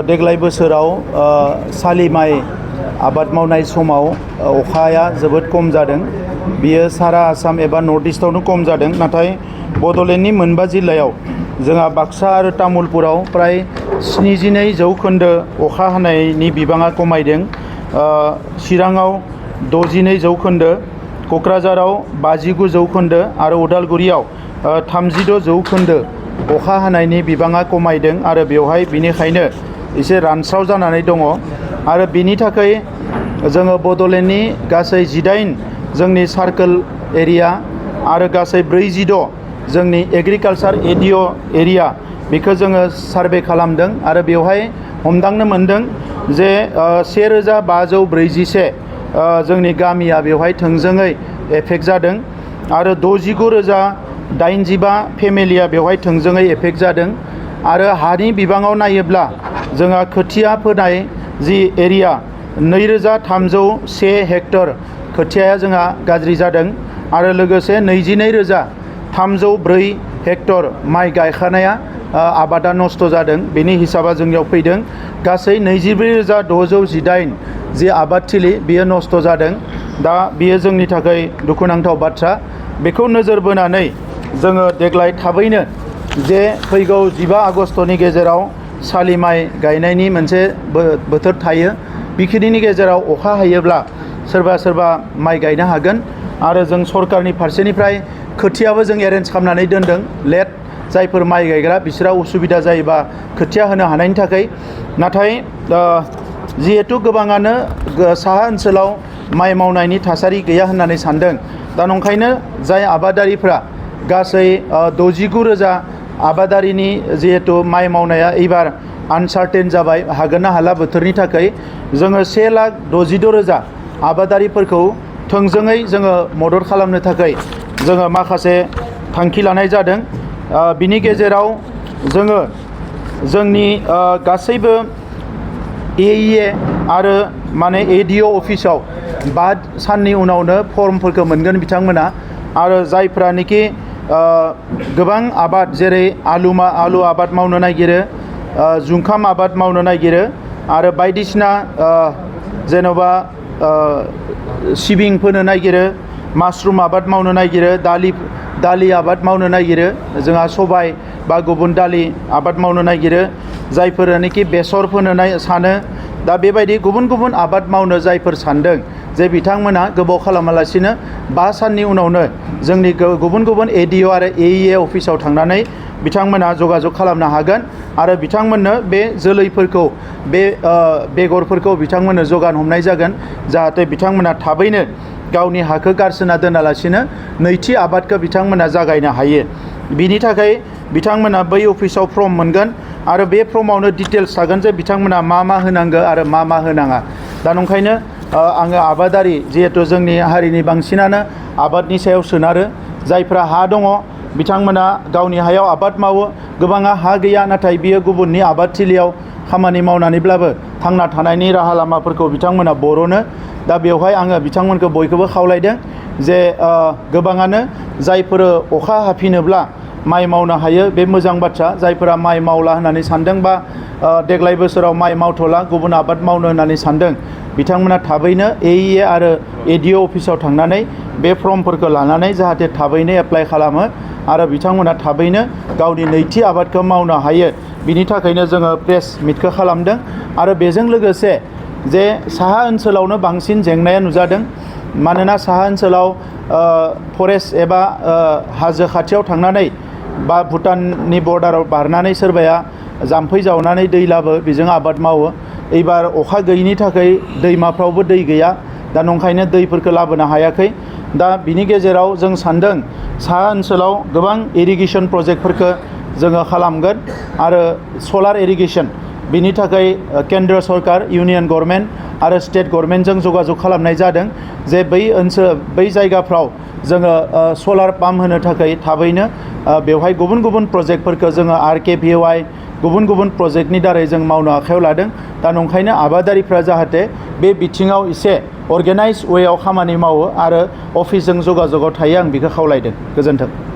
देग्लाय बोसोराव सालि माइ आबाद मावनाय समाव अखाया जोबोद खम जादों। बियो सारा आसाम एबा नर्थ ईस्टआवनो खम जादों। नाथाय बड'लेण्डनि मोनबा जिल्लायाव जोंहा बाक्सा आरो तामुलपुराव प्राय 72 जौखोन्दो अखा हानायनि बिबाङा खमायदों। चिराङाव 62 जौखोन्दो, क'क्राझाराव 59 जौखोन्दो आरो उदालगुरियाव 36 जौखोन्दो अखा हानायनि बिबाङा खमायदों आरो बेवहाय बिनिखायनो एसे रानस्राव जानानै दङ। आरो बिनि थाखाय जोङो बड'लेण्डनि गासै 18 जोंनि सार्कोल एरिया आरो गासै 46 जोंनि एग्रिकालचार एरिया बेखौ जोङो सार्भे खालामदों आरो बेवहाय हमदांनो मोनदों जे 1541 जोंनि गामिया बेवहाय थोंजोङै एफेक्ट जादों आरो 69,085 फेमिलिया बेवहाय थोंजोङै एफेक्ट जादों। आरो हानि बिबाङाव नायोब्ला जोंहा खोथिया फोनाय जि एरिया 2301 हेक्टर खोथियाया जोंहा गाज्रि जादों आरो लोगोसे 22,304 हेक्टर माइ गायखानाया आबादा नस्थ' जादों। बेनि हिसाबा जोंनियाव फैदों गासै 24,618 जि आबादथिलि बियो नस्थ' जादों। दा बियो जोंनि थाखाय दुखुनांथाव बाथ्रा। बेखौ नोजोर बोनानै जोङो देग्लाय थाबैनो जे फैगौ 15 आगस्टनि गेजेराव सालि माइ गायनायनि मोनसे बोथोर थायो। बेखिनिनि गेजेराव अखा हायोब्ला सोरबा माइ गायनो हागोन आरो जों सरकारनि फारसेनिफ्राय खोथियाबो जों एरेन्ज खालामनानै दोनदों। लेट जायफोर माइ गायग्रा बिसोरा उसुबिदा जायोबा खोथिया होनो हानायनि थाखाय। नाथाय जिहेतु गोबाङानो साहा ओनसोलाव माइ मावनायनि थासारि गैया होननानै सानदों। दा नंखायनो जाय आबादारिफ्रा गासै 69,000 आबादारिनि जिहेतु माइ मावनाया एबार आनसार्टेन जाबाय, हागोन ना हाला बोथोरनि थाखाय जोङो 1,62,000 आबादारिफोरखौ थोंजोङै जोङो मदद खालामनो थाखाय जोङो माखासे थांखि लानाय जादों। बिनि गेजेराव जोङो जोंनि गासैबो AEA आरो माने ADO अफिसाव 5 साननि उनावनो फर्मफोरखौ मोनगोन बिथांमोना। आरो जायफ्रानोखि गोबां आबाद जेरै आलु आबाद मावनो नागिरो, जुंखाम आबाद मावनो नागिरो आरो बायदिसिना जेन'बा सिबिं फोनो नागिरो, मासरुम आबाद मावनो नागिरो, दालि आबाद मावनो नागिरो, जोंहा सबाय बा गुबुन दालि आबाद मावनो नागिरो, जायफोरानोखि बेसर फोनो सानो। दा बेबायदि गुबुन आबाद मावनो जायफोर सानदों जे बिथांमोना गोबाव खालामालासिनो 5 साननि उनावनो जोंनि गुबुन ADO आरो AEA अफिसाव थांनानै बिथांमोना जगाजग खालामनो हागोन आरो बिथांमोननो बे जोलैफोरखौ बे बेगरफोरखौ बिथांमोननो जगान हमनाय जागोन, जाहाथे बिथांमोना थाबैनो गावनि हाखौ गारसोना दोनालासिनो नैथि आबादखौ बिथांमोना जागायनो हायो। बिनि थाखाय बिथांमोना बै अफिसाव फर्म मोनगोन आरो बे फर्मावनो डिटेल्स थागोन जे बिथांमोना मा होनांगौ आरो मा होनाङा। दा नंखायनो आङो आबादारि जिहेतु जोंनि हारिनि बांसिनानो आबादनि सायाव सोनारो, जायफ्रा हा दङ बिथांमोना गावनि हायाव आबाद मावो, गोबाङा हा गैया नाथाय बियो गुबुननि आबादथिलियाव खामानि मावनानैब्लाबो थांना थानायनि राहा लामाफोरखौ बिथांमोना बरनो। दा बेवहाय आङो बिथांमोनखौ बयखौबो खावलायदों जे गोबाङानो जायफोर अखा हाफिनोब्ला माइ मावनो हायो बे मोजां बाथ्रा। जायफोरा माइ मावला होननानै सानदों बा देग्लाय बोसोराव माइ मावथ'ला गुबुन आबाद मावनो होननानै सानदों, बिथांमोना थाबैनो AEA आरो ADO अफिसाव थांनानै बे फर्मफोरखौ लानानै जाहाथे थाबैनो एप्लाइ खालामो आरो बिथांमोना थाबैनो गावनि नैथि आबादखौ मावनो हायो। बिनि थाखायनो जोङो प्रेस मिटखौ खालामदों। आरो बेजों लोगोसे जे साहा ओनसोलावनो बांसिन जेंनाया नुजादों, मानोना साहा ओनसोलाव फरेस्ट एबा हाजो खाथियाव थांनानै बा भुटाननि बर्डाराव बारनानै सोरबाया जाम्फै जावनानै दै लाबो, बेजों आबाद मावो। एबार अखा गैयिनि थाखाय दैमाफ्रावबो दै गैया, दा नंखायनो दैफोरखौ लाबोनो हायाखै। दा बिनि गेजेराव जों सानदों साहा ओनसोलाव गोबां इरिगेसन प्रजेक्टफोरखौ जोङो खालामगोन आरो सलार इरिगेसन बिनि थाखाय केन्द्र सरकार, इउनियन गभर्नमेन्ट आरो स्टेट गभर्नमेन्टजों जगाजग खालामनाय जादों जे बै जायगाफ्राव जोङो सलार पाम्प होनो थाखाय थाबैनो बेवहाय गुबुन प्रजेक्टफोरखौ जोङो RKVY गुबुन प्रजेक्टनि दारै जों मावनो आखायाव लादों। दा नंखायनो आबादारिफ्रा जाहाथे बे बिथिङाव एसे अर्गेनाइज वेआव खामानि मावो आरो अफिसजों जगाजगआव थायो, आं बेखौ खावलायदों। गोजोन्थों।